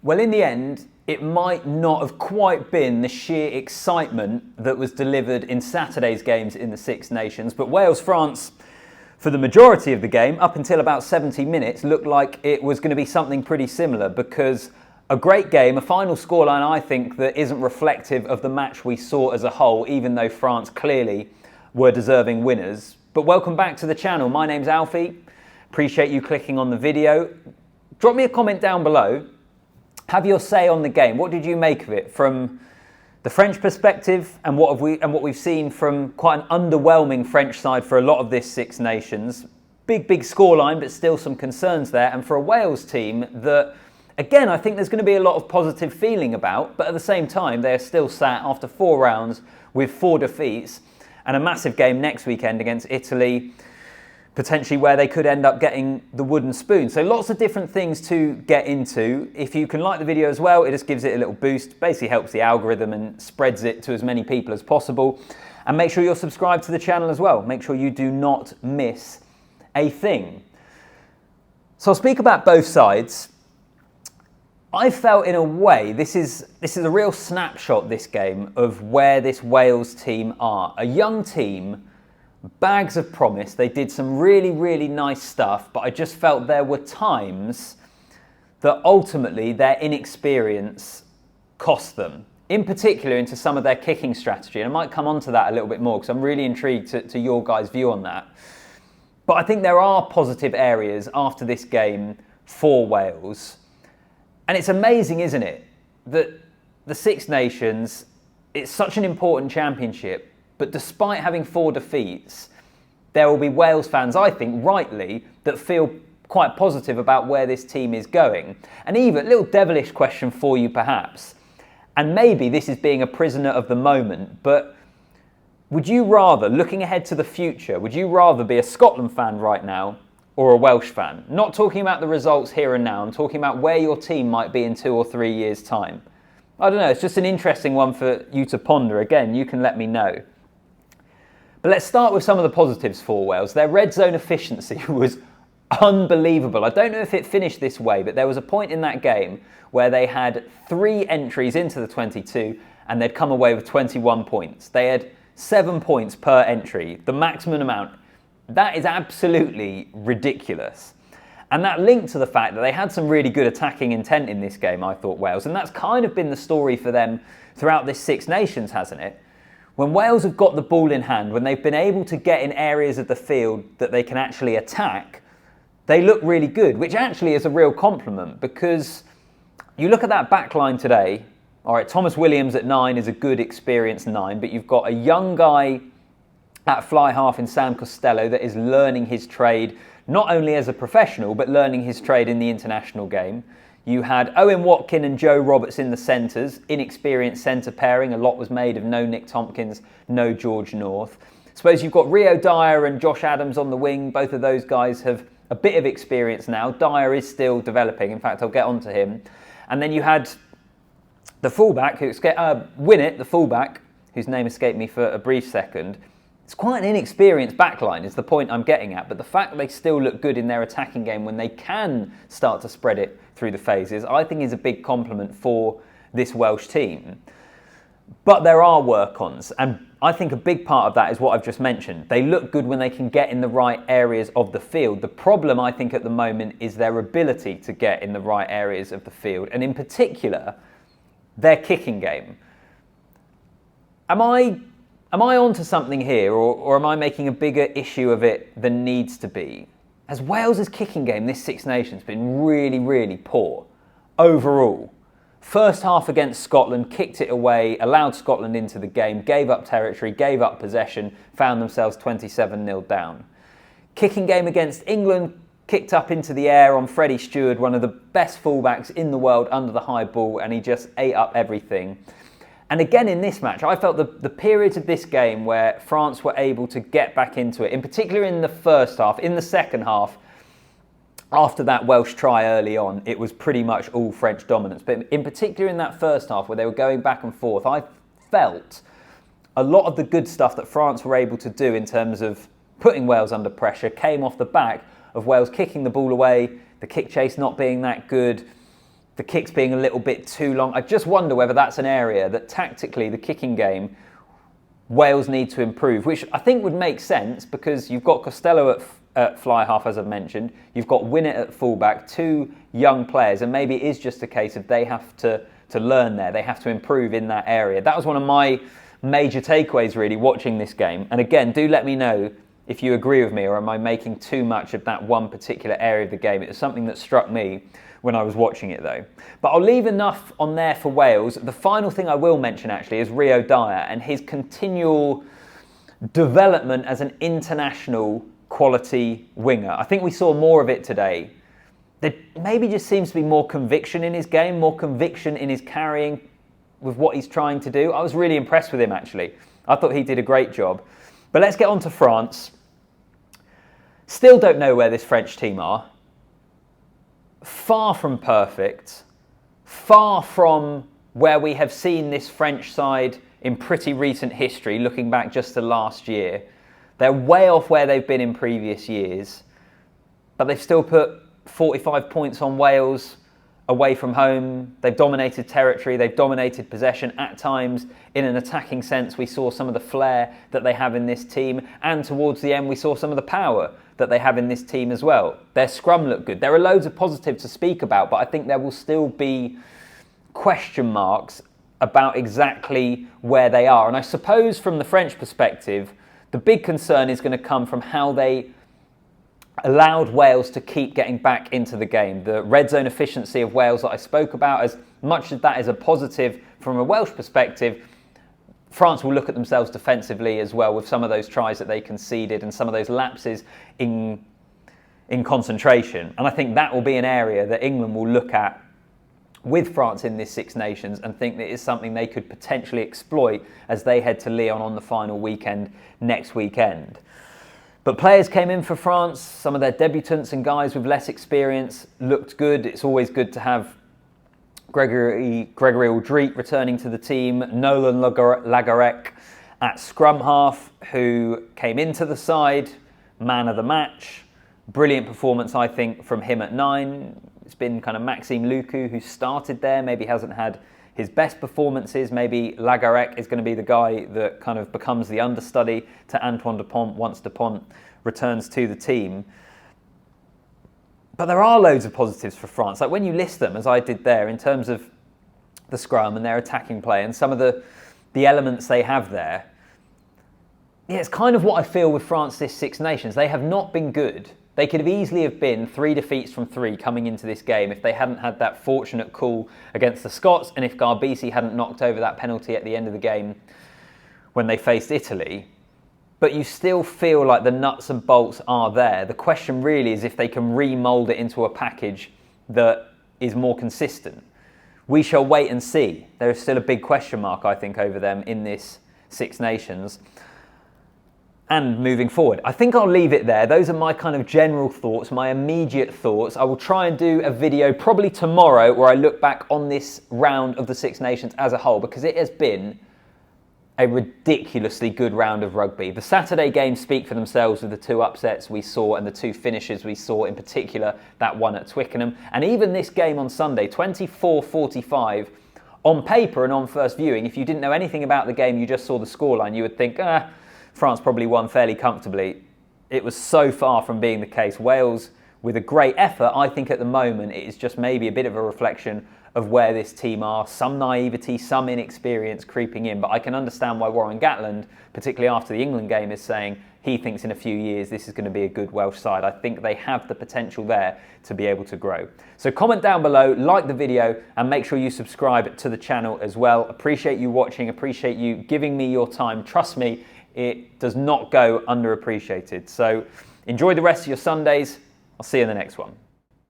Well, in the end, it might not have quite been the sheer excitement that was delivered in Saturday's games in the Six Nations, but Wales-France, for the majority of the game, up until about 70 minutes, looked like it was going to be something pretty similar, because a great game, a final scoreline, I think, that isn't reflective of the match we saw as a whole, even though France clearly were deserving winners. But welcome back to the channel. My name's Alfie. Appreciate you clicking on the video. Drop me a comment down below. Have your say on the game. What did you make of it from the French perspective, and what we've seen from quite an underwhelming French side for a lot of this Six Nations? Big scoreline, but still some concerns there. And for a Wales team that, again, I think there's going to be a lot of positive feeling about, but at the same time, they're still sat after 4 rounds with 4 defeats and a massive game next weekend against Italy, potentially where they could end up getting the wooden spoon. So lots of different things to get into. If you can like the video as well, it just gives it a little boost, basically helps the algorithm and spreads it to as many people as possible. And make sure you're subscribed to the channel as well. Make sure you do not miss a thing. So I'll speak about both sides. I felt in a way, this is a real snapshot, this game, of where this Wales team are. A young team, bags of promise. They did some really nice stuff, but I just felt there were times that ultimately their inexperience cost them, in particular into some of their kicking strategy. And I might come on to that a little bit more because I'm really intrigued to your guys' view on that. But I think there are positive areas after this game for Wales. And it's amazing, isn't it, that the Six Nations, it's such an important championship, but despite having 4 defeats, there will be Wales fans, I think, rightly, that feel quite positive about where this team is going. And even a little devilish question for you, perhaps, and maybe this is being a prisoner of the moment, but would you rather, looking ahead to the future, would you rather be a Scotland fan right now or a Welsh fan? Not talking about the results here and now, I'm talking about where your team might be in 2 or 3 years' time. I don't know, it's just an interesting one for you to ponder. Again, you can let me know. But let's start with some of the positives for Wales. Their red zone efficiency was unbelievable. I don't know if it finished this way, but there was a point in that game where they had 3 entries into the 22 and they'd come away with 21 points. They had 7 points per entry, the maximum amount. That is absolutely ridiculous. And that linked to the fact that they had some really good attacking intent in this game, I thought, Wales. And that's kind of been the story for them throughout this Six Nations, hasn't it? When Wales have got the ball in hand, when they've been able to get in areas of the field that they can actually attack, they look really good, which actually is a real compliment, because you look at that back line today. All right, Thomas Williams at 9 is a good, experienced 9, but you've got a young guy at fly half in Sam Costello that is learning his trade, not only as a professional, but learning his trade in the international game. You had Owen Watkin and Joe Roberts in the centres, inexperienced centre pairing. A lot was made of no Nick Tompkins, no George North. I suppose you've got Rio Dyer and Josh Adams on the wing. Both of those guys have a bit of experience now. Dyer is still developing. In fact, I'll get on to him. And then you had the fullback, Winnett, the fullback, whose name escaped me for a brief second. It's quite an inexperienced backline is the point I'm getting at, but the fact that they still look good in their attacking game when they can start to spread it through the phases, I think is a big compliment for this Welsh team. But there are work-ons, and I think a big part of that is what I've just mentioned. They look good when they can get in the right areas of the field. The problem, I think, at the moment is their ability to get in the right areas of the field, and in particular, their kicking game. Am I onto something here, or am I making a bigger issue of it than needs to be? Has Wales's kicking game this Six Nations been really poor overall? First half against Scotland, kicked it away, allowed Scotland into the game, gave up territory, gave up possession, found themselves 27-0 down. Kicking game against England, kicked up into the air on Freddie Stewart, one of the best fullbacks in the world under the high ball, and he just ate up everything. And again in this match, I felt the periods of this game where France were able to get back into it, in particular in the first half. In the second half, after that Welsh try early on, it was pretty much all French dominance. But in particular in that first half where they were going back and forth, I felt a lot of the good stuff that France were able to do in terms of putting Wales under pressure came off the back of Wales kicking the ball away, the kick chase not being that good, the kicks being a little bit too long. I just wonder whether that's an area that tactically the kicking game Wales need to improve, which I think would make sense because you've got Costello at fly half, as I've mentioned. You've got Winnett at fullback, 2 young players, and maybe it is just a case of they have to learn there. They have to improve in that area. That was one of my major takeaways, really, watching this game. And again, do let me know if you agree with me, or am I making too much of that one particular area of the game. It was something that struck me when I was watching it, though. But I'll leave enough on there for Wales. The final thing I will mention, actually, is Rio Dyer and his continual development as an international quality winger. I think we saw more of it today. There maybe just seems to be more conviction in his game, more conviction in his carrying with what he's trying to do. I was really impressed with him, actually. I thought he did a great job. But let's get on to France. Still don't know where this French team are. Far from perfect. Far from where we have seen this French side in pretty recent history, looking back just to last year. They're way off where they've been in previous years. But they've still put 45 points on Wales away from home. They've dominated territory, they've dominated possession. At times, in an attacking sense, we saw some of the flair that they have in this team, and towards the end we saw some of the power that they have in this team as well. Their scrum looked good. There are loads of positives to speak about, but I think there will still be question marks about exactly where they are. And I suppose from the French perspective, the big concern is going to come from how they allowed Wales to keep getting back into the game. The red zone efficiency of Wales that I spoke about, as much as that is a positive from a Welsh perspective, France will look at themselves defensively as well with some of those tries that they conceded and some of those lapses in concentration. And I think that will be an area that England will look at with France in this Six Nations and think that it's something they could potentially exploit as they head to Lyon on the final weekend next weekend. But players came in for France. Some of their debutants and guys with less experience looked good. It's always good to have Gregory Aldrit returning to the team. Nolan Lagarec at scrum half, who came into the side, man of the match. Brilliant performance, I think, from him at 9. It's been kind of Maxime Lucu who started there, maybe hasn't had his best performances. Maybe Lagarec is going to be the guy that kind of becomes the understudy to Antoine Dupont once Dupont returns to the team. But there are loads of positives for France. Like when you list them, as I did there, in terms of the scrum and their attacking play and some of the elements they have there, yeah, it's kind of what I feel with France this Six Nations. They have not been good. They could have easily have been 3 defeats from 3 coming into this game if they hadn't had that fortunate call against the Scots and if Garbisi hadn't knocked over that penalty at the end of the game when they faced Italy. But you still feel like the nuts and bolts are there. The question really is if they can remould it into a package that is more consistent. We shall wait and see. There is still a big question mark, I think, over them in this Six Nations. And moving forward, I think I'll leave it there. Those are my kind of general thoughts, my immediate thoughts. I will try and do a video probably tomorrow where I look back on this round of the Six Nations as a whole, because it has been a ridiculously good round of rugby. The Saturday games speak for themselves with the 2 upsets we saw and the 2 finishes we saw, in particular that one at Twickenham. And even this game on Sunday, 24-45, on paper and on first viewing, if you didn't know anything about the game, you just saw the scoreline, you would think, France probably won fairly comfortably. It was so far from being the case. Wales, with a great effort, I think at the moment it is just maybe a bit of a reflection of where this team are. Some naivety, some inexperience creeping in. But I can understand why Warren Gatland, particularly after the England game, is saying he thinks in a few years this is going to be a good Welsh side. I think they have the potential there to be able to grow. So comment down below, like the video, and make sure you subscribe to the channel as well. Appreciate you watching, appreciate you giving me your time. Trust me, it does not go underappreciated. So enjoy the rest of your Sundays. I'll see you in the next one.